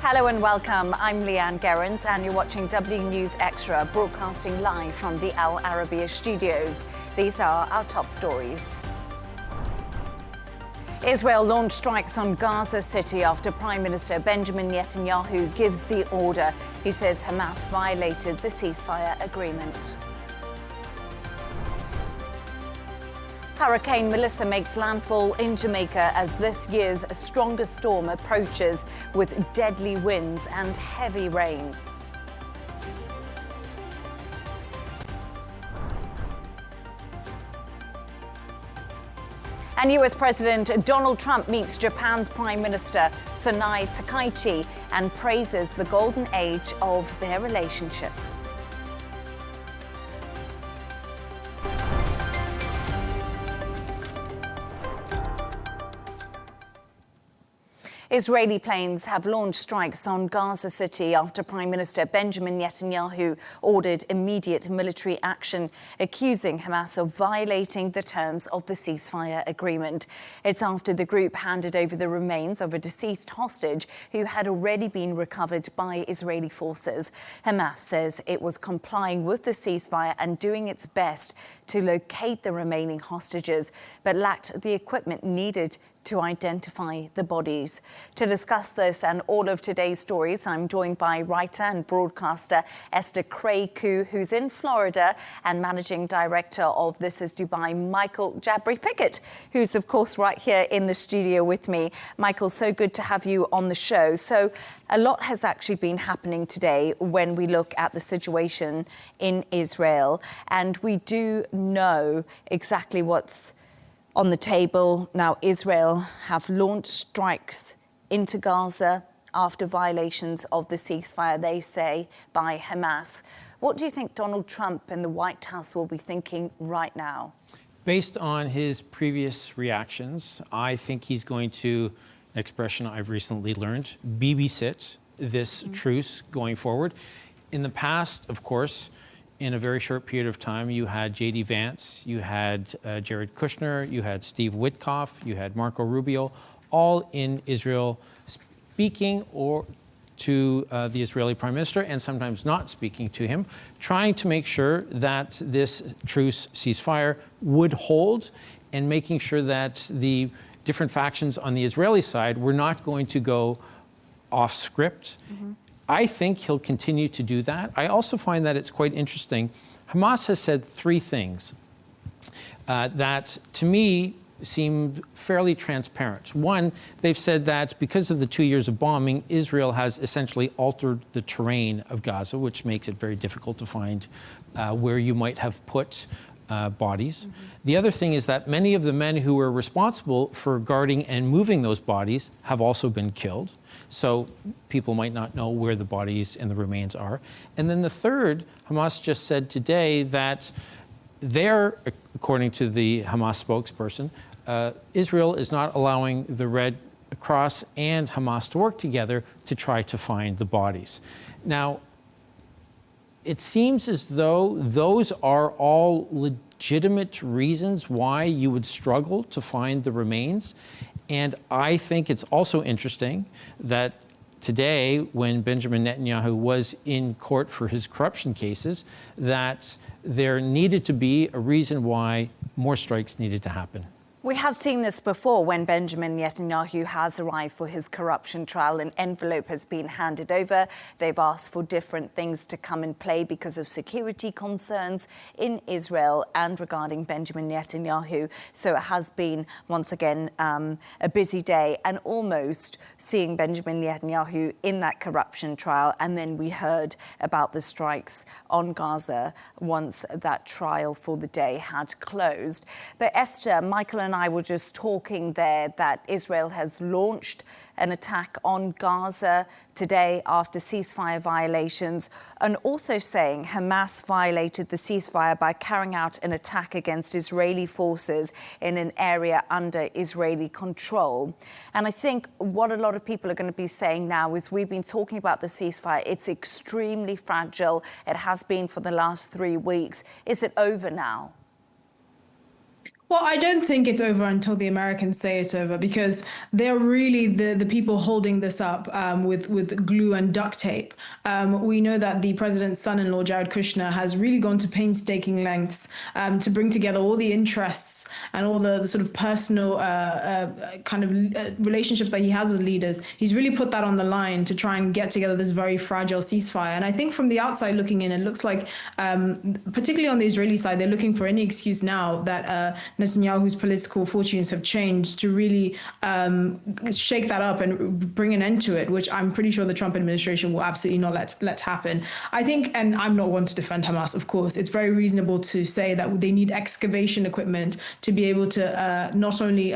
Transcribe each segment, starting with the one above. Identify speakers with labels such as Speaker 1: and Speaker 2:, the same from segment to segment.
Speaker 1: Hello and welcome. I'm Leigh-Ann Gerrans and you're watching W News Extra, broadcasting live from the Arabiya studios. These are our top stories. Israel launched strikes on Gaza City after Prime Minister Benjamin Netanyahu gives the order. He says Hamas violated the ceasefire agreement. Hurricane Melissa makes landfall in Jamaica as this year's strongest storm approaches with deadly winds and heavy rain. And US President Donald Trump meets Japan's Prime Minister Sanai Takaichi and praises the golden age of their relationship. Israeli planes have launched strikes on Gaza City after Prime Minister Benjamin Netanyahu ordered immediate military action, accusing Hamas of violating the terms of the ceasefire agreement. It's after the group handed over the remains of a deceased hostage who had already been recovered by Israeli forces. Hamas says it was complying with the ceasefire and doing its best to locate the remaining hostages, but lacked the equipment needed to identify the bodies. To discuss this and all of today's stories, I'm joined by writer and broadcaster Esther Krakue, who's in Florida, and managing director of This Is Dubai, Michael Jabri-Pickett, who's of course right here in the studio with me. Michael, so good to have you on the show. So a lot has actually been happening today when we look at the situation in Israel, and we do know exactly what's on the table. Now, Israel have launched strikes into Gaza after violations of the ceasefire, they say, by Hamas. What do you think Donald Trump and the White House will be thinking right now?
Speaker 2: Based on his previous reactions, I think he's going to, an expression I've recently learned, babysit this truce going forward. In the past, of course, in a very short period of time, you had J.D. Vance, you had Jared Kushner, you had Steve Witkoff, you had Marco Rubio, all in Israel speaking to the Israeli Prime Minister and sometimes not speaking to him, trying to make sure that this truce ceasefire would hold and making sure that the different factions on the Israeli side were not going to go off script. I think he'll continue to do that. I also find that it's quite interesting. Hamas has said three things that, to me, seem fairly transparent. One, they've said that because of the 2 years of bombing, Israel has essentially altered the terrain of Gaza, which makes it very difficult to find where you might have put bodies. The other thing is that many of the men who were responsible for guarding and moving those bodies have also been killed. So people might not know where the bodies and the remains are. And then the third, Hamas just said today that they're, according to the Hamas spokesperson, Israel is not allowing the Red Cross and Hamas to work together to try to find the bodies. Now, it seems as though those are all legitimate reasons why you would struggle to find the remains. And I think it's also interesting that today, when Benjamin Netanyahu was in court for his corruption cases, that there needed to be a reason why more strikes needed to happen.
Speaker 1: We have seen this before when Benjamin Netanyahu has arrived for his corruption trial. An envelope has been handed over. They've asked for different things to come in play because of security concerns in Israel and regarding Benjamin Netanyahu. So it has been, once again, a busy day and almost seeing Benjamin Netanyahu in that corruption trial. And then we heard about the strikes on Gaza once that trial for the day had closed. But Esther, Michael and I were just talking there that Israel has launched an attack on Gaza today after ceasefire violations, and also saying Hamas violated the ceasefire by carrying out an attack against Israeli forces in an area under Israeli control. And I think what a lot of people are going to be saying now is we've been talking about the ceasefire. It's extremely fragile. It has been for the last 3 weeks. Is it over now?
Speaker 3: Well, I don't think it's over until the Americans say it's over, because they're really the people holding this up with glue and duct tape. We know that the president's son-in-law, Jared Kushner, has really gone to painstaking lengths to bring together all the interests and all the sort of personal relationships that he has with leaders. He's really put that on the line to try and get together this very fragile ceasefire. And I think from the outside looking in, it looks like, particularly on the Israeli side, they're looking for any excuse now that Netanyahu's political fortunes have changed to really shake that up and bring an end to it, which I'm pretty sure the Trump administration will absolutely not let happen. I think, and I'm not one to defend Hamas, of course, it's very reasonable to say that they need excavation equipment to be able to not only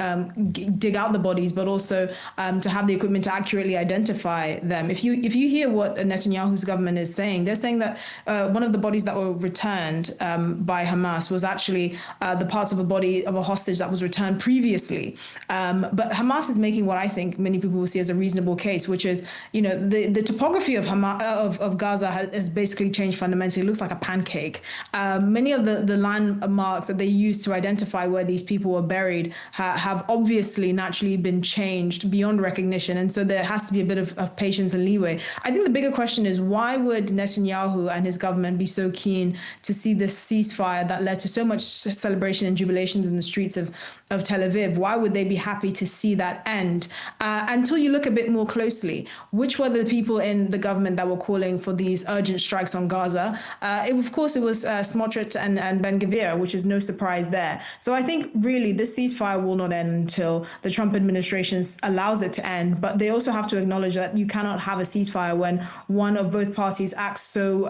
Speaker 3: dig out the bodies, but also to have the equipment to accurately identify them. If you hear what Netanyahu's government is saying, they're saying that one of the bodies that were returned by Hamas was actually the parts of a body of a hostage that was returned previously. But Hamas is making what I think many people will see as a reasonable case, which is, the topography of Gaza has basically changed fundamentally. It looks like a pancake. Many of the landmarks that they used to identify where these people were buried have obviously naturally been changed beyond recognition. And so there has to be a bit of patience and leeway. I think the bigger question is, why would Netanyahu and his government be so keen to see this ceasefire that led to so much celebration and jubilation in the streets of Tel Aviv? Why would they be happy to see that end? Until you look a bit more closely, which were the people in the government that were calling for these urgent strikes on Gaza? Of course, it was Smotrich and Ben-Gvir, which is no surprise there. So I think really this ceasefire will not end until the Trump administration allows it to end. But they also have to acknowledge that you cannot have a ceasefire when one of both parties acts so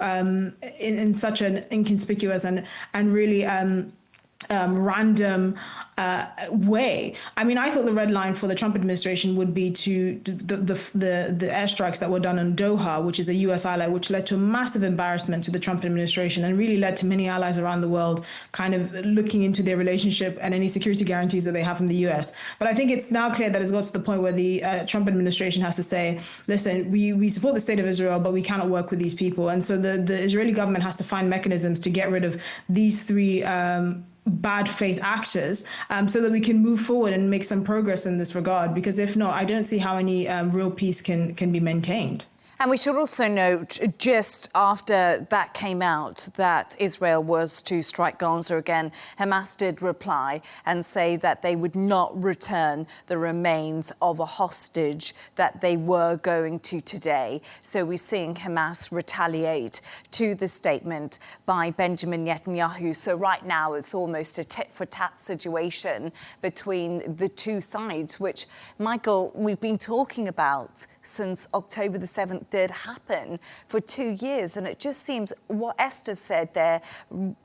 Speaker 3: in such an inconspicuous and really random way. I mean, I thought the red line for the Trump administration would be to the airstrikes that were done in Doha, which is a U.S. ally, which led to a massive embarrassment to the Trump administration and really led to many allies around the world kind of looking into their relationship and any security guarantees that they have from the U.S. But I think it's now clear that it's got to the point where the Trump administration has to say, listen, we support the state of Israel, but we cannot work with these people. And so the Israeli government has to find mechanisms to get rid of these three bad faith actors so that we can move forward and make some progress in this regard, because if not, I don't see how any real peace can be maintained.
Speaker 1: And we should also note, just after that came out that Israel was to strike Gaza again, Hamas did reply and say that they would not return the remains of a hostage that they were going to today. So we're seeing Hamas retaliate to the statement by Benjamin Netanyahu. So right now it's almost a tit-for-tat situation between the two sides, which, Michael, we've been talking about since October the 7th did happen for 2 years. And it just seems what Esther said there,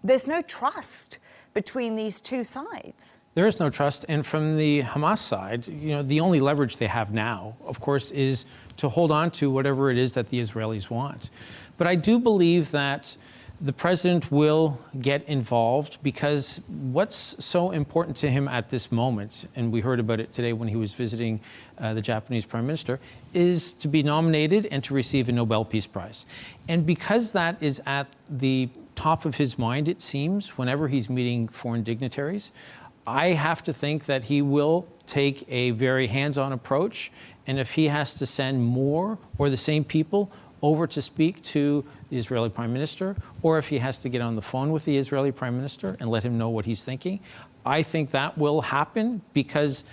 Speaker 1: there's no trust between these two sides.
Speaker 2: There is no trust. And from the Hamas side, the only leverage they have now, of course, is to hold on to whatever it is that the Israelis want. But I do believe that the president will get involved, because what's so important to him at this moment, and we heard about it today when he was visiting the Japanese Prime Minister, is to be nominated and to receive a Nobel Peace Prize. And because that is at the top of his mind, it seems, whenever he's meeting foreign dignitaries, I have to think that he will take a very hands-on approach. And if he has to send more or the same people over to speak to the Israeli Prime Minister, or if he has to get on the phone with the Israeli Prime Minister and let him know what he's thinking, I think that will happen, because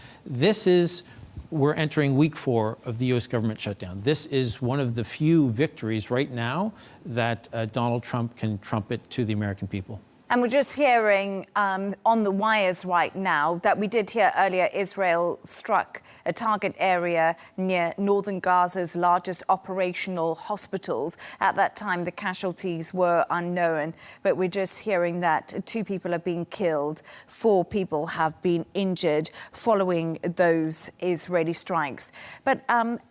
Speaker 2: we're entering week 4 of the U.S. government shutdown. This is one of the few victories right now that Donald Trump can trumpet to the American people.
Speaker 1: And we're just hearing on the wires right now that we did hear earlier Israel struck a target area near northern Gaza's largest operational hospitals. At that time, the casualties were unknown, but we're just hearing that 2 people have been killed, 4 people have been injured following those Israeli strikes. But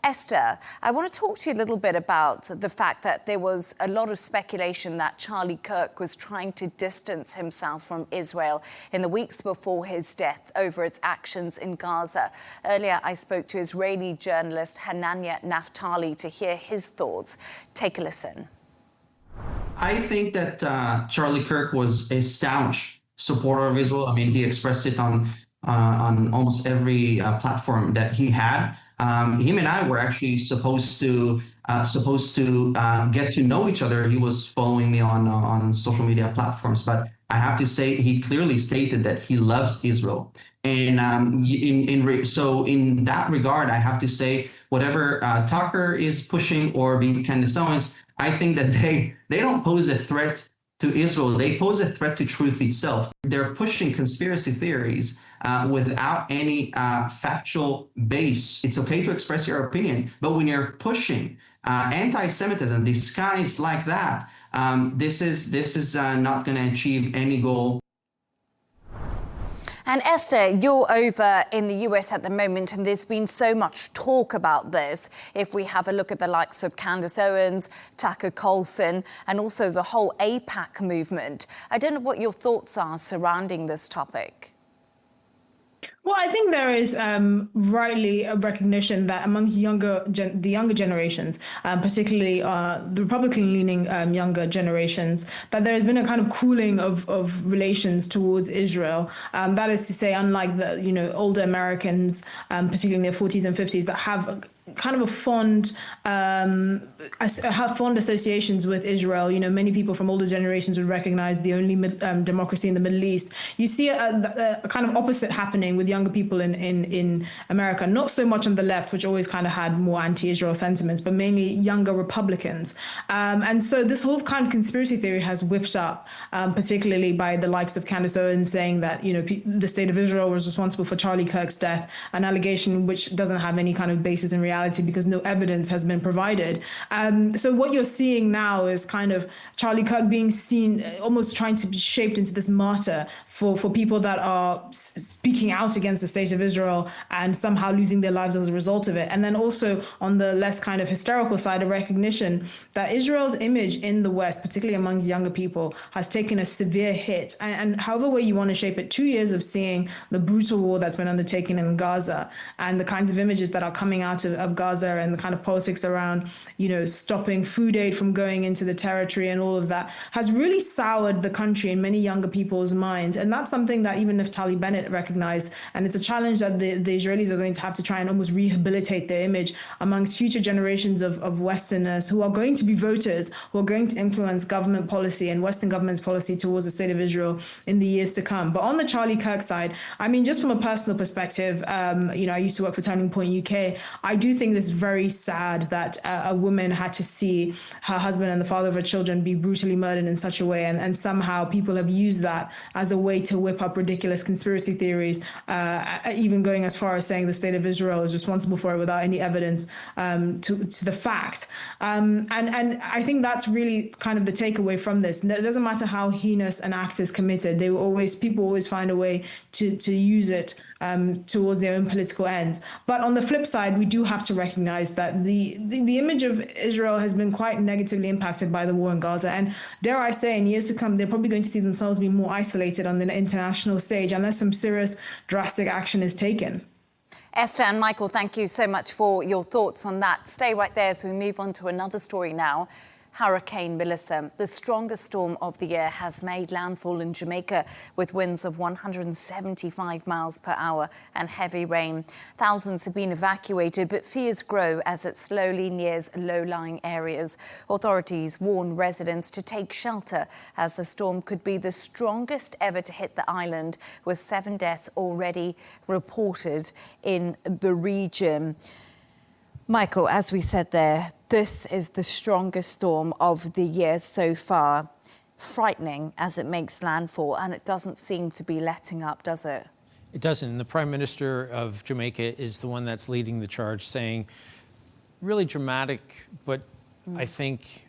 Speaker 1: Esther, I want to talk to you a little bit about the fact that there was a lot of speculation that Charlie Kirk was trying to distance himself from Israel in the weeks before his death over its actions in Gaza. Earlier, I spoke to Israeli journalist Hanania Naftali to hear his thoughts. Take a listen.
Speaker 4: I think that Charlie Kirk was a staunch supporter of Israel. I mean, he expressed it on almost every platform that he had. Him and I were actually supposed to get to know each other. He was following me on social media platforms, but I have to say he clearly stated that he loves Israel. And so in that regard, I have to say whatever Tucker is pushing or Candace Owens, I think that they don't pose a threat to Israel. They pose a threat to truth itself. They're pushing conspiracy theories without any factual base. It's okay to express your opinion, but when you're pushing anti-Semitism disguised like that, this is not going to achieve any goal.
Speaker 1: And Esther, you're over in the US at the moment, and there's been so much talk about this. If we have a look at the likes of Candace Owens, Tucker Carlson, and also the whole AIPAC movement, I don't know what your thoughts are surrounding this topic.
Speaker 3: Well, I think there is rightly a recognition that amongst the younger generations, particularly the Republican-leaning younger generations, that there has been a kind of cooling of relations towards Israel. That is to say, unlike the older Americans, particularly in their 40s and 50s, that have kind of have fond associations with Israel. Many people from older generations would recognize the only democracy in the Middle East. You see a kind of opposite happening with younger people in America, not so much on the left, which always kind of had more anti-Israel sentiments, but mainly younger Republicans. And so this whole kind of conspiracy theory has whipped up, particularly by the likes of Candace Owens saying that, the state of Israel was responsible for Charlie Kirk's death, an allegation which doesn't have any kind of basis in reality because no evidence has been provided. So what you're seeing now is kind of Charlie Kirk being seen almost trying to be shaped into this martyr for people that are speaking out against the state of Israel and somehow losing their lives as a result of it. And then also on the less kind of hysterical side, a recognition that Israel's image in the West, particularly amongst younger people, has taken a severe hit. And however way you want to shape it, 2 years of seeing the brutal war that's been undertaken in Gaza and the kinds of images that are coming out of Gaza and the kind of politics around, stopping food aid from going into the territory and all of that has really soured the country in many younger people's minds. And that's something that even Naftali Bennett recognized. And it's a challenge that the Israelis are going to have to try and almost rehabilitate their image amongst future generations of Westerners who are going to be voters, who are going to influence government policy and Western government's policy towards the state of Israel in the years to come. But on the Charlie Kirk side, I mean, just from a personal perspective, I used to work for Turning Point UK. I do think it's very sad that a woman had to see her husband and the father of her children be brutally murdered in such a way. And somehow people have used that as a way to whip up ridiculous conspiracy theories, even going as far as saying the state of Israel is responsible for it without any evidence to the fact. And I think that's really kind of the takeaway from this. It doesn't matter how heinous an act is committed. People always find a way to use it towards their own political ends. But on the flip side, we do have to recognize that the image of Israel has been quite negatively impacted by the war in Gaza. And dare I say, in years to come, they're probably going to see themselves be more isolated on the international stage unless some serious, drastic action is taken.
Speaker 1: Esther and Michael, thank you so much for your thoughts on that. Stay right there as we move on to another story now. Hurricane Melissa, the strongest storm of the year, has made landfall in Jamaica with winds of 175 miles per hour and heavy rain. Thousands have been evacuated, but fears grow as it slowly nears low-lying areas. Authorities warn residents to take shelter as the storm could be the strongest ever to hit the island, with 7 deaths already reported in the region. Michael, as we said there, this is the strongest storm of the year so far. Frightening as it makes landfall, and it doesn't seem to be letting up, does it?
Speaker 2: It doesn't. The Prime Minister of Jamaica is the one that's leading the charge, saying really dramatic, but I think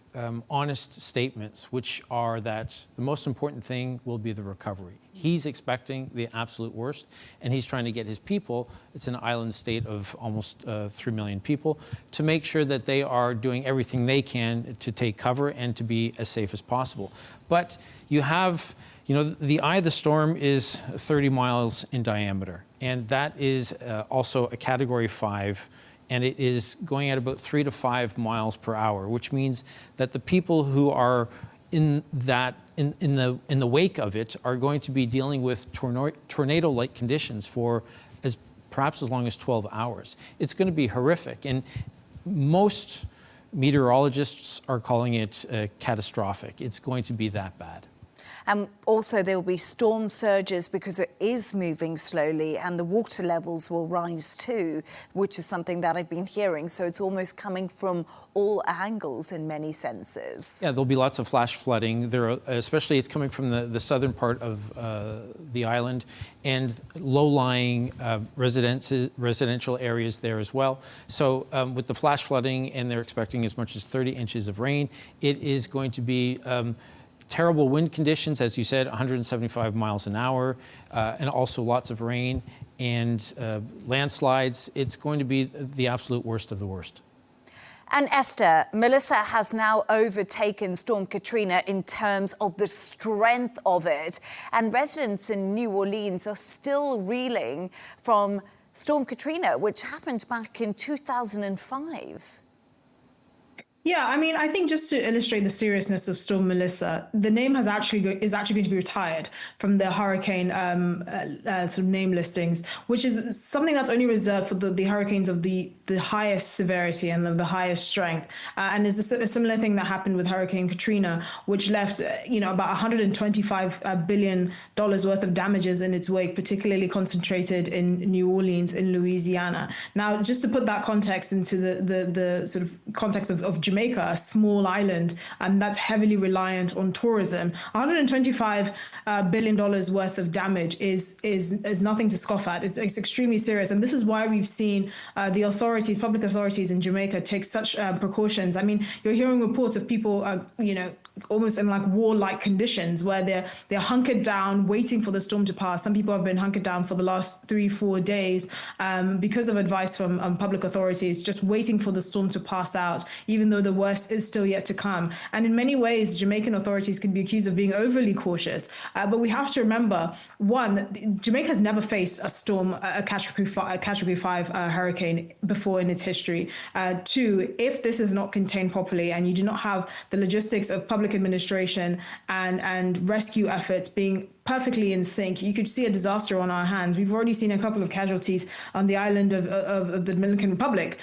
Speaker 2: honest statements, which are that the most important thing will be the recovery. He's expecting the absolute worst, and he's trying to get his people, it's an island state of almost 3 million people, to make sure that they are doing everything they can to take cover and to be as safe as possible. But you have, the eye of the storm is 30 miles in diameter, and that is also a Category 5, and it is going at about 3 to 5 miles per hour, which means that the people who are in the wake of it, are going to be dealing with tornado-like conditions for perhaps as long as 12 hours. It's going to be horrific, and most meteorologists are calling it catastrophic. It's going to be that bad.
Speaker 1: And also there will be storm surges because it is moving slowly, and the water levels will rise too, which is something that I've been hearing. So it's almost coming from all angles in many senses.
Speaker 2: Yeah, there'll be lots of flash flooding. Especially it's coming from the southern part of the island, and low-lying residential areas there as well. So with the flash flooding, and they're expecting as much as 30 inches of rain, it is going to be terrible wind conditions, as you said, 175 miles an hour, and also lots of rain and landslides. It's going to be the absolute worst of the worst.
Speaker 1: And Esther, Melissa has now overtaken Storm Katrina in terms of the strength of it. And residents in New Orleans are still reeling from Storm Katrina, which happened back in 2005.
Speaker 3: Yeah, I mean, I think just to illustrate the seriousness of Storm Melissa, the name is actually going to be retired from the hurricane sort of name listings, which is something that's only reserved for the hurricanes of the highest severity and of the highest strength. And it's a similar thing that happened with Hurricane Katrina, which left about $125 billion worth of damages in its wake, particularly concentrated in New Orleans, in Louisiana. Now, just to put that context into the sort of context of Jamaica, a small island, and that's heavily reliant on tourism. $125 billion worth of damage is nothing to scoff at. It's extremely serious, and this is why we've seen the public authorities in Jamaica take such precautions. I mean, you're hearing reports of people, almost in like warlike conditions, where they're hunkered down, waiting for the storm to pass. Some people have been hunkered down for the last 3-4 days because of advice from public authorities, just waiting for the storm to pass out, even though the worst is still yet to come. And in many ways, Jamaican authorities can be accused of being overly cautious. But we have to remember, one, Jamaica has never faced a storm, a Category 5 hurricane before in its history. Two, if this is not contained properly and you do not have the logistics of public administration and rescue efforts being perfectly in sync, you could see a disaster on our hands. We've already seen a couple of casualties on the island of the Dominican Republic,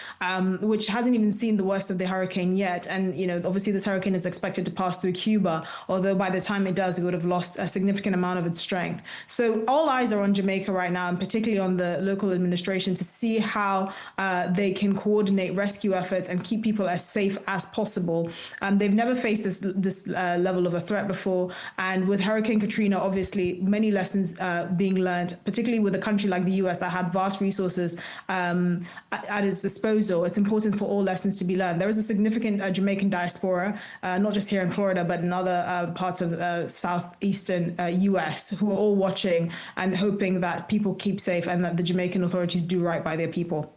Speaker 3: which hasn't even seen the worst of the hurricane yet. And, obviously this hurricane is expected to pass through Cuba, although by the time it does, it would have lost a significant amount of its strength. So all eyes are on Jamaica right now, and particularly on the local administration, to see how they can coordinate rescue efforts and keep people as safe as possible. They've never faced this level of a threat before. And with Hurricane Katrina, obviously, many lessons being learned, particularly with a country like the US that had vast resources at its disposal. It's important for all lessons to be learned. There is a significant Jamaican diaspora, not just here in Florida, but in other parts of southeastern US, who are all watching and hoping that people keep safe and that the Jamaican authorities do right by their people.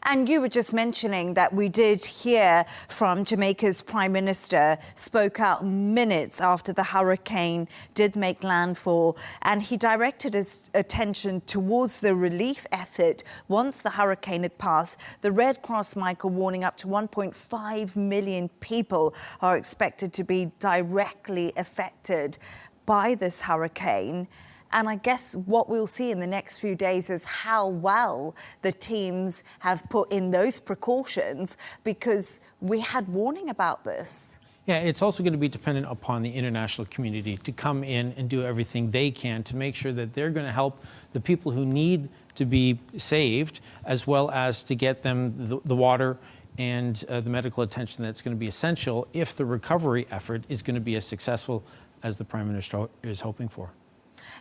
Speaker 1: And you were just mentioning that we did hear from Jamaica's Prime Minister, spoke out minutes after the hurricane did make landfall, and he directed his attention towards the relief effort once the hurricane had passed. The Red Cross, Michael, warning up to 1.5 million people are expected to be directly affected by this hurricane. And I guess what we'll see in the next few days is how well the teams have put in those precautions, because we had warning about this.
Speaker 2: Yeah, it's also going to be dependent upon the international community to come in and do everything they can to make sure that they're going to help the people who need to be saved, as well as to get them the water and the medical attention that's going to be essential if the recovery effort is going to be as successful as the Prime Minister is hoping for.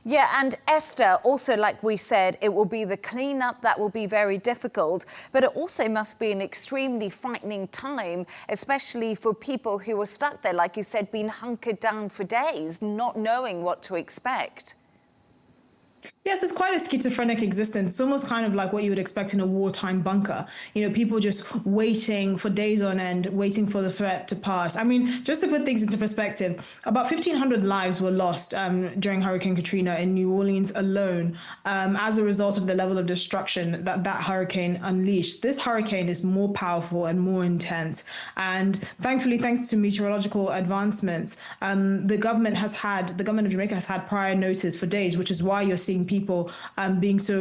Speaker 1: Yeah, and Esther, also, like we said, it will be the cleanup that will be very difficult, but it also must be an extremely frightening time, especially for people who are stuck there, like you said, being hunkered down for days, not knowing what to expect.
Speaker 3: Yes, it's quite a schizophrenic existence. It's almost kind of like what you would expect in a wartime bunker. People just waiting for days on end, waiting for the threat to pass. I mean, just to put things into perspective, about 1,500 lives were lost during Hurricane Katrina in New Orleans alone as a result of the level of destruction that hurricane unleashed. This hurricane is more powerful and more intense. And thankfully, thanks to meteorological advancements, the government of Jamaica has had prior notice for days, which is why you're seeing people being so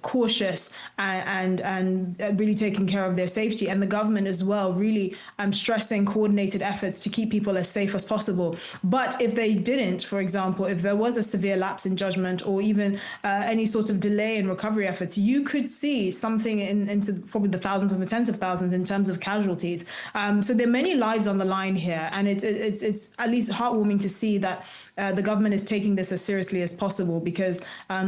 Speaker 3: cautious and really taking care of their safety, and the government as well really stressing coordinated efforts to keep people as safe as possible. But if they didn't, for example, if there was a severe lapse in judgment or even any sort of delay in recovery efforts, you could see something into probably the thousands or the tens of thousands in terms of casualties. So there are many lives on the line here, and it's at least heartwarming to see that the government is taking this as seriously as possible, because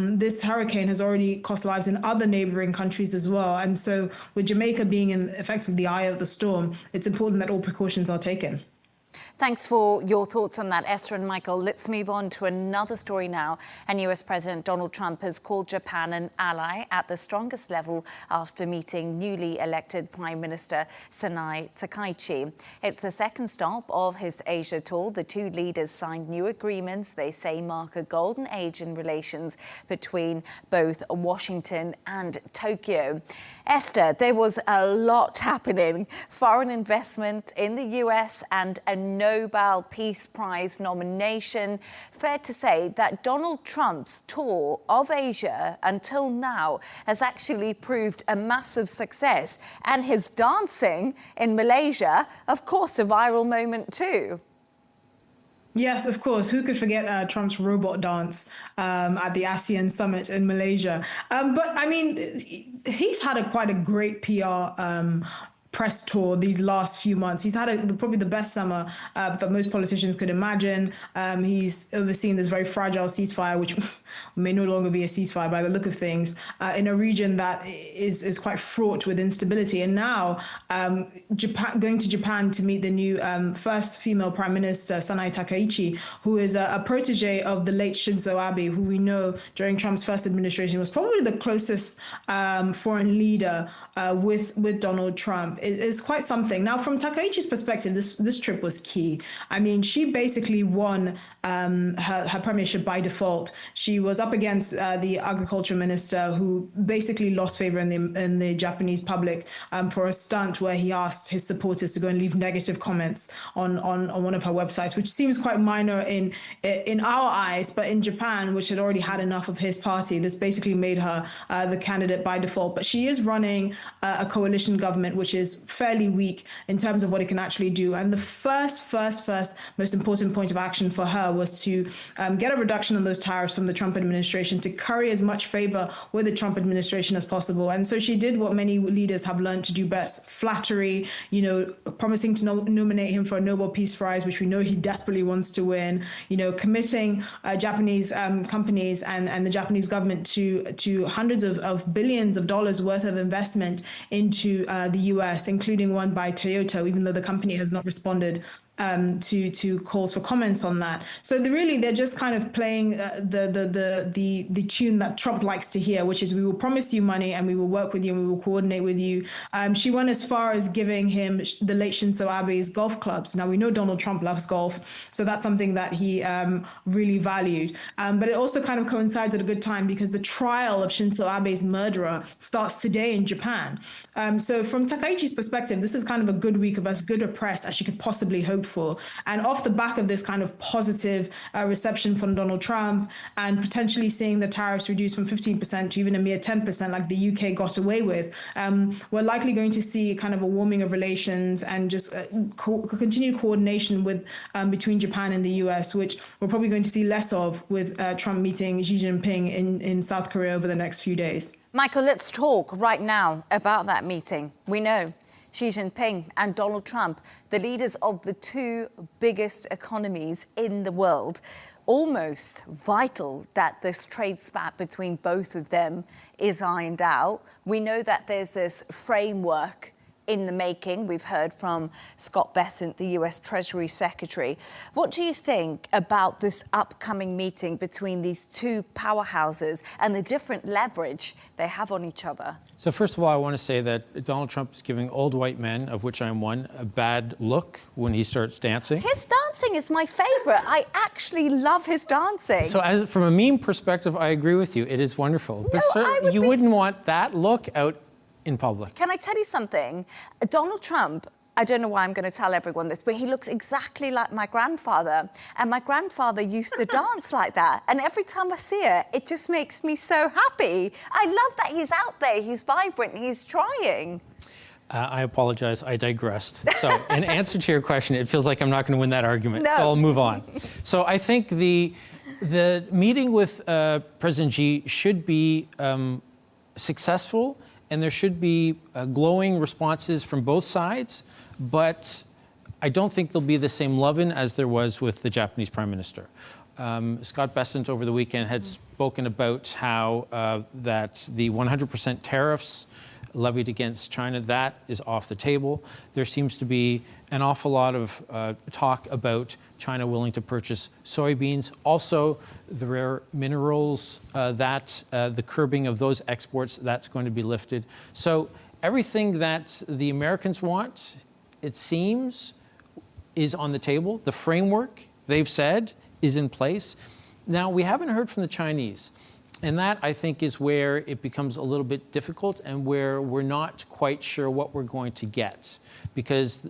Speaker 3: this hurricane has already cost lives in other neighboring countries as well. And so with Jamaica being in effectively the eye of the storm, it's important that all precautions are taken.
Speaker 1: Thanks for your thoughts on that, Esther and Michael. Let's move on to another story now. And US President Donald Trump has called Japan an ally at the strongest level after meeting newly elected Prime Minister Sanai Takaichi. It's the second stop of his Asia tour. The two leaders signed new agreements they say mark a golden age in relations between both Washington and Tokyo. Esther, there was a lot happening. Foreign investment in the US and a Nobel Peace Prize nomination. Fair to say that Donald Trump's tour of Asia until now has actually proved a massive success. And his dancing in Malaysia, of course, a viral moment too.
Speaker 3: Yes, of course. Who could forget Trump's robot dance at the ASEAN summit in Malaysia? But I mean, he's had quite a great PR press tour these last few months. He's had probably the best summer that most politicians could imagine. He's overseen this very fragile ceasefire, which may no longer be a ceasefire by the look of things, in a region that is quite fraught with instability. And now going to Japan to meet the new first female Prime Minister, Sanai Takaichi, who is a protege of the late Shinzo Abe, who we know during Trump's first administration was probably the closest foreign leader with Donald Trump. It's quite something. Now, from Takaichi's perspective, this trip was key. I mean, she basically won her premiership by default. She was up against the agriculture minister, who basically lost favor in the Japanese public for a stunt where he asked his supporters to go and leave negative comments on one of her websites, which seems quite minor in our eyes, but in Japan, which had already had enough of his party, this basically made her the candidate by default. But she is running a coalition government, which is fairly weak in terms of what it can actually do. And the first most important point of action for her was to get a reduction on those tariffs from the Trump administration, to curry as much favor with the Trump administration as possible. And so she did what many leaders have learned to do best: flattery, promising to nominate him for a Nobel Peace Prize, which we know he desperately wants to win, committing Japanese companies and the Japanese government to hundreds of billions of dollars worth of investment into the US, including one by Toyota, even though the company has not responded to calls for comments on that. So they're just kind of playing the tune that Trump likes to hear, which is, we will promise you money and we will work with you and we will coordinate with you. She went as far as giving him the late Shinzo Abe's golf clubs. Now, we know Donald Trump loves golf, so that's something that he really valued. But it also kind of coincides at a good time, because the trial of Shinzo Abe's murderer starts today in Japan. So from Takaichi's perspective, this is kind of a good week of as good a press as she could possibly hope for. And off the back of this kind of positive reception from Donald Trump, and potentially seeing the tariffs reduced from 15% to even a mere 10%, like the UK got away with, we're likely going to see kind of a warming of relations and just continued coordination with between Japan and the US, which we're probably going to see less of with Trump meeting Xi Jinping in South Korea over the next few days.
Speaker 1: Michael, let's talk right now about that meeting. We know Xi Jinping and Donald Trump, the leaders of the two biggest economies in the world. Almost vital that this trade spat between both of them is ironed out. We know that there's this framework in the making. We've heard from Scott Bessent, the US Treasury Secretary. What do you think about this upcoming meeting between these two powerhouses and the different leverage they have on each other?
Speaker 2: So first of all, I want to say that Donald Trump is giving old white men, of which I'm one, a bad look when he starts dancing.
Speaker 1: His dancing is my favorite. I actually love his dancing.
Speaker 2: So from a meme perspective, I agree with you. It is wonderful.
Speaker 1: No,
Speaker 2: But certainly you wouldn't want that look out in public.
Speaker 1: Can I tell you something? Donald Trump, I don't know why I'm going to tell everyone this, but he looks exactly like my grandfather. And my grandfather used to dance like that. And every time I see it, it just makes me so happy. I love that he's out there, he's vibrant, he's trying.
Speaker 2: I apologize, I digressed. So in answer to your question, it feels like I'm not going to win that argument,
Speaker 1: No.
Speaker 2: so I'll move on. So I think the meeting with President Xi should be successful, and there should be glowing responses from both sides. But I don't think there'll be the same love-in as there was with the Japanese Prime Minister. Scott Bessent over the weekend had spoken about how that the 100% tariffs levied against China, that is off the table. There seems to be an awful lot of talk about China willing to purchase soybeans. Also, the rare minerals, the curbing of those exports, that's going to be lifted. So everything that the Americans want, it seems, is on the table. The framework, they've said, is in place. Now, we haven't heard from the Chinese. And that, I think, is where it becomes a little bit difficult and where we're not quite sure what we're going to get. Because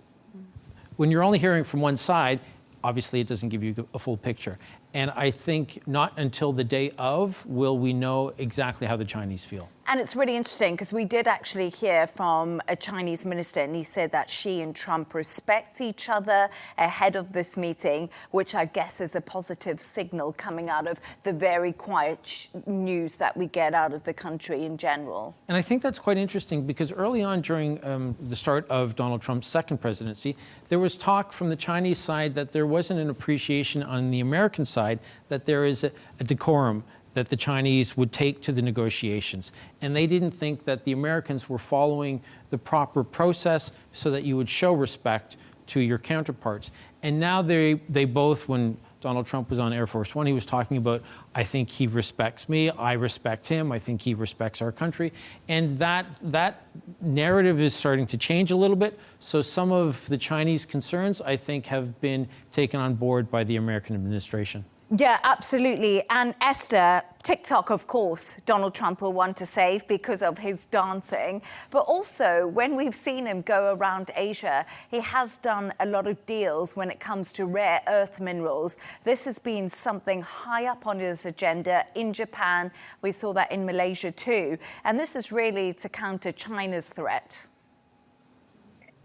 Speaker 2: when you're only hearing from one side, obviously it doesn't give you a full picture. And I think not until the day of will we know exactly how the Chinese feel.
Speaker 1: And it's really interesting because we did actually hear from a Chinese minister, and he said that Xi and Trump respect each other ahead of this meeting, which I guess is a positive signal coming out of the very quiet news that we get out of the country in general.
Speaker 2: And I think that's quite interesting because early on during the start of Donald Trump's second presidency, there was talk from the Chinese side that there wasn't an appreciation on the American side that there is a decorum that the Chinese would take to the negotiations. And they didn't think that the Americans were following the proper process so that you would show respect to your counterparts. And now they both, when Donald Trump was on Air Force One, he was talking about, I think he respects me, I respect him, I think he respects our country. And that narrative is starting to change a little bit. So some of the Chinese concerns, I think, have been taken on board by the American administration.
Speaker 1: Yeah, absolutely. And Esther, TikTok, of course, Donald Trump will want to save because of his dancing. But also, when we've seen him go around Asia, he has done a lot of deals when it comes to rare earth minerals. This has been something high up on his agenda in Japan. We saw that in Malaysia too. And this is really to counter China's threat.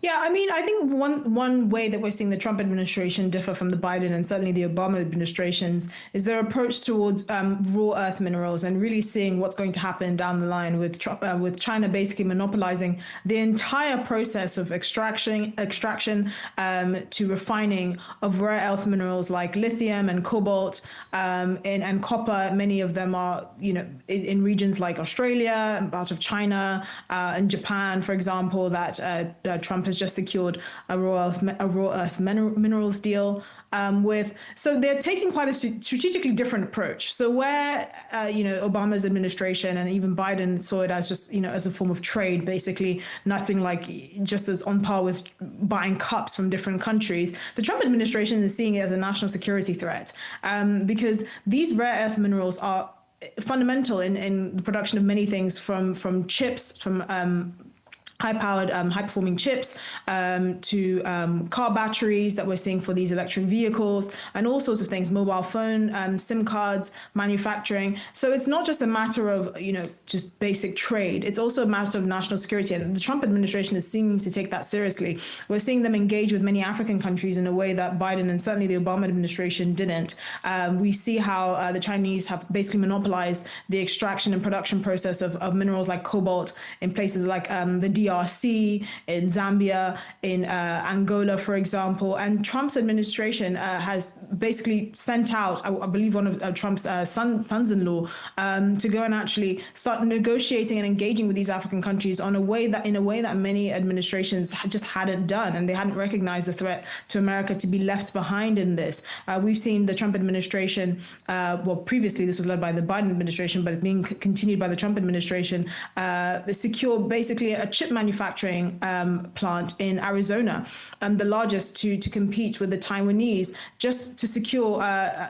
Speaker 3: Yeah, I mean, I think one way that we're seeing the Trump administration differ from the Biden and certainly the Obama administrations is their approach towards raw earth minerals and really seeing what's going to happen down the line with China basically monopolizing the entire process of extraction to refining of rare earth minerals like lithium and cobalt and copper. Many of them are, in regions like Australia, part of China, and Japan, for example, that Trump has just secured a raw earth minerals deal with. So they're taking quite a strategically different approach. So where, Obama's administration and even Biden saw it as just, as a form of trade, basically nothing like just as on par with buying cups from different countries, the Trump administration is seeing it as a national security threat because these rare earth minerals are fundamental in the production of many things from chips, from high-powered, high-performing chips to car batteries that we're seeing for these electric vehicles and all sorts of things, mobile phone, SIM cards, manufacturing. So it's not just a matter of, just basic trade. It's also a matter of national security. And the Trump administration is seeming to take that seriously. We're seeing them engage with many African countries in a way that Biden and certainly the Obama administration didn't. We see how the Chinese have basically monopolized the extraction and production process of minerals like cobalt in places like the DR DRC, in Zambia, in Angola, for example. And Trump's administration has basically sent out, I believe, one of Trump's sons-in-law to go and actually start negotiating and engaging with these African countries in a way that many administrations just hadn't done, and they hadn't recognized the threat to America to be left behind in this. We've seen the Trump administration, well, previously this was led by the Biden administration, but being continued by the Trump administration, secure basically a chip manufacturing plant in Arizona, the largest to compete with the Taiwanese, just to secure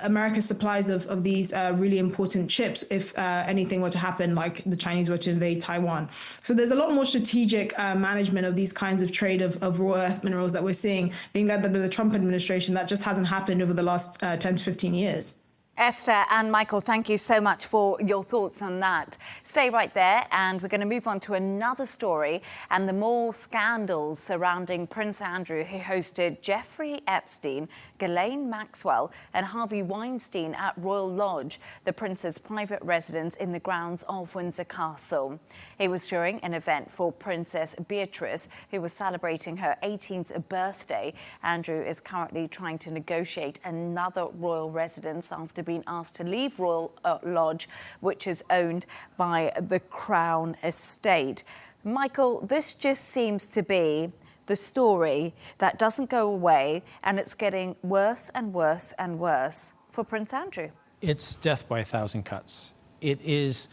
Speaker 3: America's supplies of these really important chips if anything were to happen, like the Chinese were to invade Taiwan. So there's a lot more strategic management of these kinds of trade of raw earth minerals that we're seeing being led by the Trump administration that just hasn't happened over the last 10 to 15 years.
Speaker 1: Esther and Michael, thank you so much for your thoughts on that. Stay right there, and we're going to move on to another story and the more scandals surrounding Prince Andrew, who hosted Jeffrey Epstein, Ghislaine Maxwell and Harvey Weinstein at Royal Lodge, the Prince's private residence in the grounds of Windsor Castle. It was during an event for Princess Beatrice, who was celebrating her 18th birthday. Andrew is currently trying to negotiate another royal residence after being asked to leave Royal Lodge, which is owned by the Crown Estate. Michael, this just seems to be the story that doesn't go away, and it's getting worse and worse and worse for Prince Andrew.
Speaker 2: It's death by a thousand cuts. It is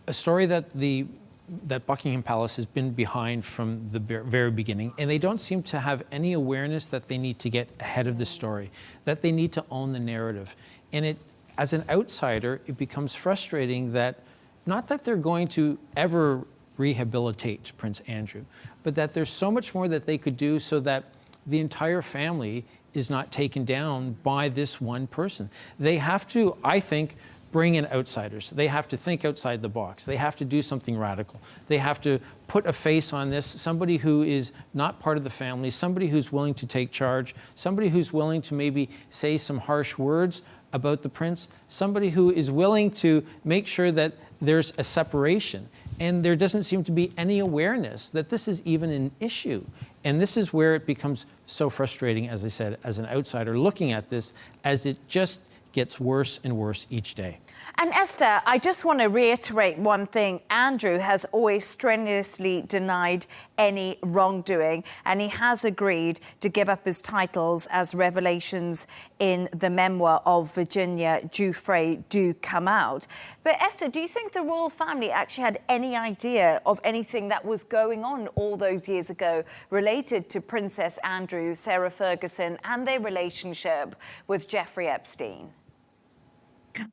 Speaker 2: a story that Buckingham Palace has been behind from the very beginning, and they don't seem to have any awareness that they need to get ahead of the story, that they need to own the narrative. And as an outsider, it becomes frustrating that, not that they're going to ever rehabilitate Prince Andrew, but that there's so much more that they could do so that the entire family is not taken down by this one person. They have to, I think, bring in outsiders. They have to think outside the box. They have to do something radical. They have to put a face on this, somebody who is not part of the family, somebody who's willing to take charge, somebody who's willing to maybe say some harsh words about the prince, somebody who is willing to make sure that there's a separation. And there doesn't seem to be any awareness that this is even an issue. And this is where it becomes so frustrating, as I said, as an outsider looking at this, as it just gets worse and worse each day.
Speaker 1: And Esther, I just want to reiterate one thing. Andrew has always strenuously denied any wrongdoing, and he has agreed to give up his titles as revelations in the memoir of Virginia Giuffre do come out. But Esther, do you think the royal family actually had any idea of anything that was going on all those years ago related to Princess Andrew, Sarah Ferguson, and their relationship with Jeffrey Epstein?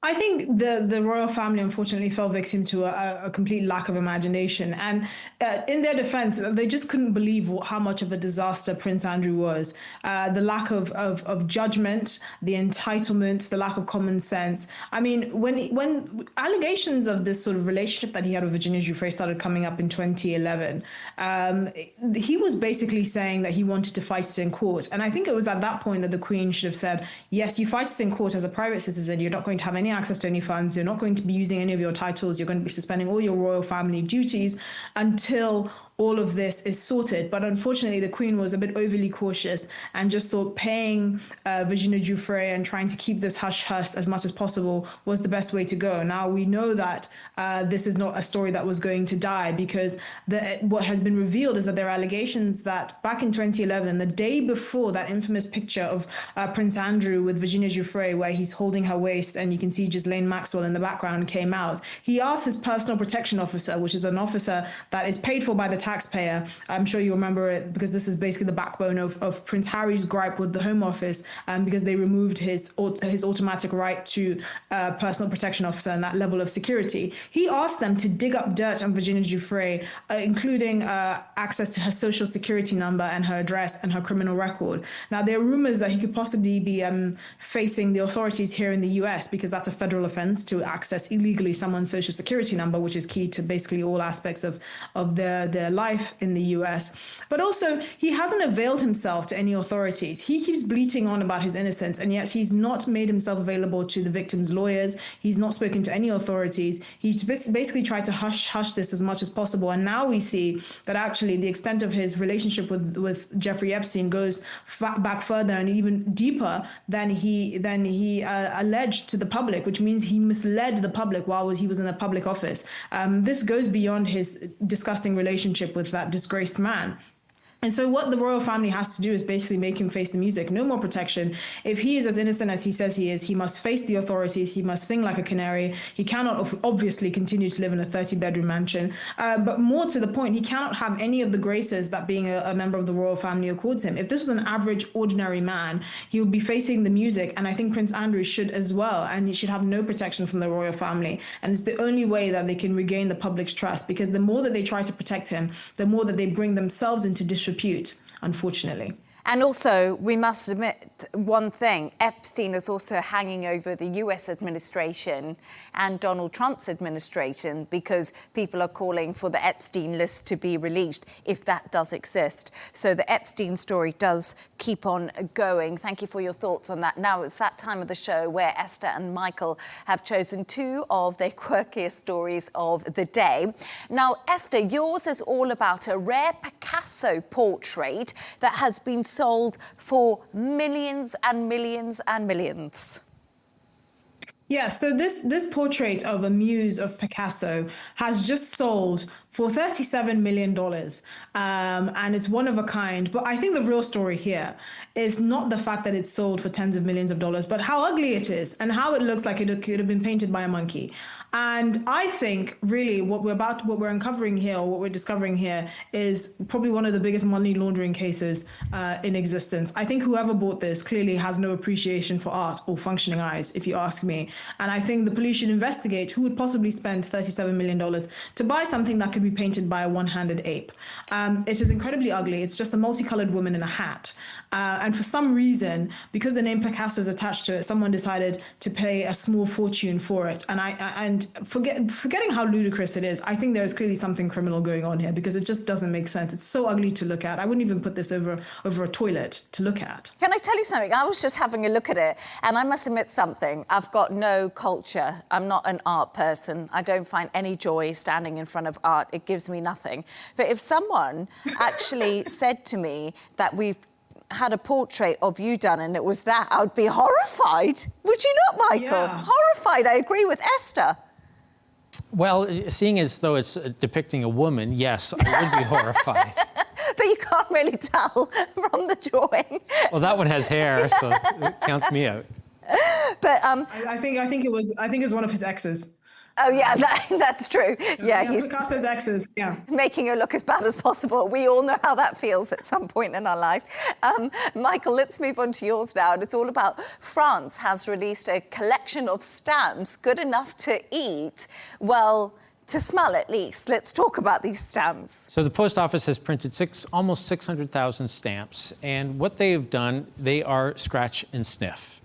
Speaker 3: I think the royal family unfortunately fell victim to a complete lack of imagination. And in their defense, they just couldn't believe how much of a disaster Prince Andrew was. The lack of judgment, the entitlement, the lack of common sense. I mean, when allegations of this sort of relationship that he had with Virginia Giuffre started coming up in 2011, he was basically saying that he wanted to fight it in court. And I think it was at that point that the Queen should have said, yes, you fight it in court as a private citizen. You're not going to have any access to any funds. You're not going to be using any of your titles. You're going to be suspending all your royal family duties until all of this is sorted. But unfortunately, the Queen was a bit overly cautious and just thought paying Virginia Giuffre and trying to keep this hush-hush as much as possible was the best way to go. Now, we know that this is not a story that was going to die, because what has been revealed is that there are allegations that back in 2011, the day before that infamous picture of Prince Andrew with Virginia Giuffre, where he's holding her waist and you can see Ghislaine Maxwell in the background, came out, he asked his personal protection officer, which is an officer that is paid for by the taxpayer. I'm sure you remember it, because this is basically the backbone of Prince Harry's gripe with the Home Office, because they removed his automatic right to personal protection officer and that level of security. He asked them to dig up dirt on Virginia Giuffre, including access to her social security number and her address and her criminal record. Now, there are rumors that he could possibly be facing the authorities here in the US, because that's a federal offense to access illegally someone's social security number, which is key to basically all aspects of their life. life in the US. But also, he hasn't availed himself to any authorities. He keeps bleating on about his innocence, and yet he's not made himself available to the victims' lawyers. He's not spoken to any authorities. He's basically tried to hush this as much as possible. And now we see that actually the extent of his relationship with Jeffrey Epstein goes back further and even deeper than he alleged to the public, which means he misled the public while he was in a public office. This goes beyond his disgusting relationship with that disgraced man. And so what the royal family has to do is basically make him face the music. No more protection. If he is as innocent as he says he is, he must face the authorities. He must sing like a canary. He cannot obviously continue to live in a 30-bedroom mansion. But more to the point, he cannot have any of the graces that being a member of the royal family accords him. If this was an average, ordinary man, he would be facing the music. And I think Prince Andrew should as well. And he should have no protection from the royal family. And it's the only way that they can regain the public's trust, because the more that they try to protect him, the more that they bring themselves into disrepute, unfortunately.
Speaker 1: And also, we must admit one thing, Epstein is also hanging over the US administration and Donald Trump's administration, because people are calling for the Epstein list to be released, if that does exist. So the Epstein story does keep on going. Thank you for your thoughts on that. Now it's that time of the show where Esther and Michael have chosen two of their quirkiest stories of the day. Now, Esther, yours is all about a rare Picasso portrait that has been sold for millions and millions and millions.
Speaker 3: Yeah, so this portrait of a muse of Picasso has just sold for $37 million. And it's one of a kind. But I think the real story here is not the fact that it's sold for tens of millions of dollars, but how ugly it is and how it looks like it could have been painted by a monkey. And I think really what we're uncovering here, or what we're discovering here, is probably one of the biggest money laundering cases in existence. I think whoever bought this clearly has no appreciation for art or functioning eyes, if you ask me. And I think the police should investigate who would possibly spend $37 million to buy something that could be painted by a one-handed ape. It is incredibly ugly. It's just a multicolored woman in a hat. And for some reason, because the name Picasso is attached to it, someone decided to pay a small fortune for it. And forgetting how ludicrous it is, I think there is clearly something criminal going on here, because it just doesn't make sense. It's so ugly to look at. I wouldn't even put this over a toilet to look at.
Speaker 1: Can I tell you something? I was just having a look at it, and I must admit something. I've got no culture. I'm not an art person. I don't find any joy standing in front of art. It gives me nothing. But if someone actually said to me that we've had a portrait of you done and it was that, I would be horrified. Would you not, Michael?
Speaker 3: Yeah.
Speaker 1: Horrified. I agree with Esther.
Speaker 2: Well, seeing as though it's depicting a woman, yes, I would be horrified.
Speaker 1: But you can't really tell from the drawing.
Speaker 2: Well, that one has hair, so it counts me out.
Speaker 1: But
Speaker 3: I think it was one of his exes.
Speaker 1: oh yeah, that's true. Yeah, he's
Speaker 3: Picasso's exes. Yeah.
Speaker 1: making her look as bad as possible. We all know how that feels at some point in our life. Michael, let's move on to yours now. And it's all about France has released a collection of stamps good enough to eat, well, to smell at least. Let's talk about these stamps.
Speaker 2: So the post office has printed almost 600,000 stamps. And what they have done, they are scratch and sniff.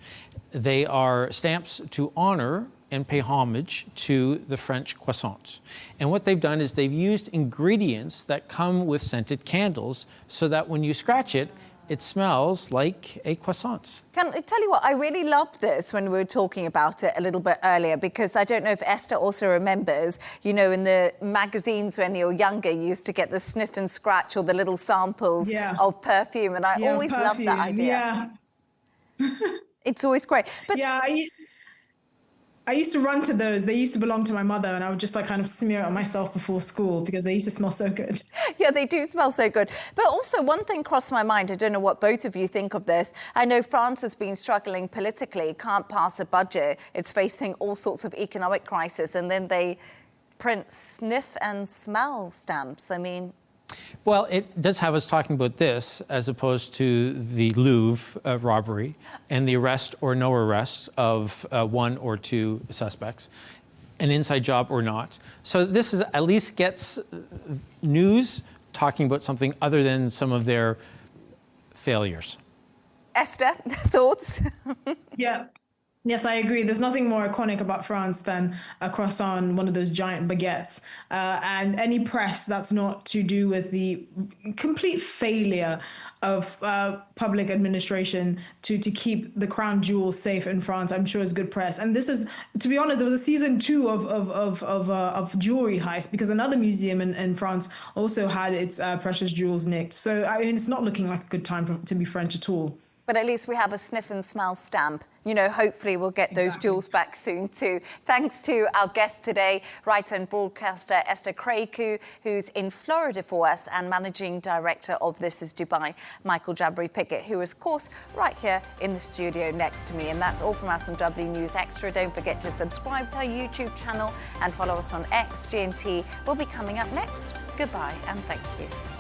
Speaker 2: They are stamps to honor and pay homage to the French croissants. And what they've done is they've used ingredients that come with scented candles so that when you scratch it, it smells like a croissant.
Speaker 1: Can I tell you what, I really loved this when we were talking about it a little bit earlier, because I don't know if Esther also remembers, you know, in the magazines when you were younger, you used to get the sniff and scratch or the little samples of perfume. And I always loved that idea.
Speaker 3: Yeah.
Speaker 1: It's always great. But
Speaker 3: yeah, I used to run to those. They used to belong to my mother, and I would just like kind of smear it on myself before school because they used to smell so good.
Speaker 1: Yeah, they do smell so good. But also one thing crossed my mind. I don't know what both of you think of this. I know France has been struggling politically, can't pass a budget. It's facing all sorts of economic crisis. And then they print sniff and smell stamps. I mean...
Speaker 2: Well, it does have us talking about this as opposed to the Louvre robbery and the arrest or no arrest of one or two suspects, an inside job or not. So this is at least gets news talking about something other than some of their failures.
Speaker 1: Esther, thoughts?
Speaker 3: Yeah. Yes, I agree. There's nothing more iconic about France than a croissant, one of those giant baguettes. And any press that's not to do with the complete failure of public administration to keep the crown jewels safe in France, I'm sure is good press. And this is, to be honest, there was a season 2 of jewelry heist, because another museum in France also had its precious jewels nicked. So, I mean, it's not looking like a good time to be French at all.
Speaker 1: But at least we have a sniff and smell stamp. You know, hopefully we'll get those jewels back soon too. Thanks to our guest today, writer and broadcaster Esther Krakue, who's in Florida for us, and managing director of This Is Dubai, Michael Jabri-Pickett, who is, of course, right here in the studio next to me. And that's all from us on W News Extra. Don't forget to subscribe to our YouTube channel and follow us on X. GMT will be coming up next. Goodbye and thank you.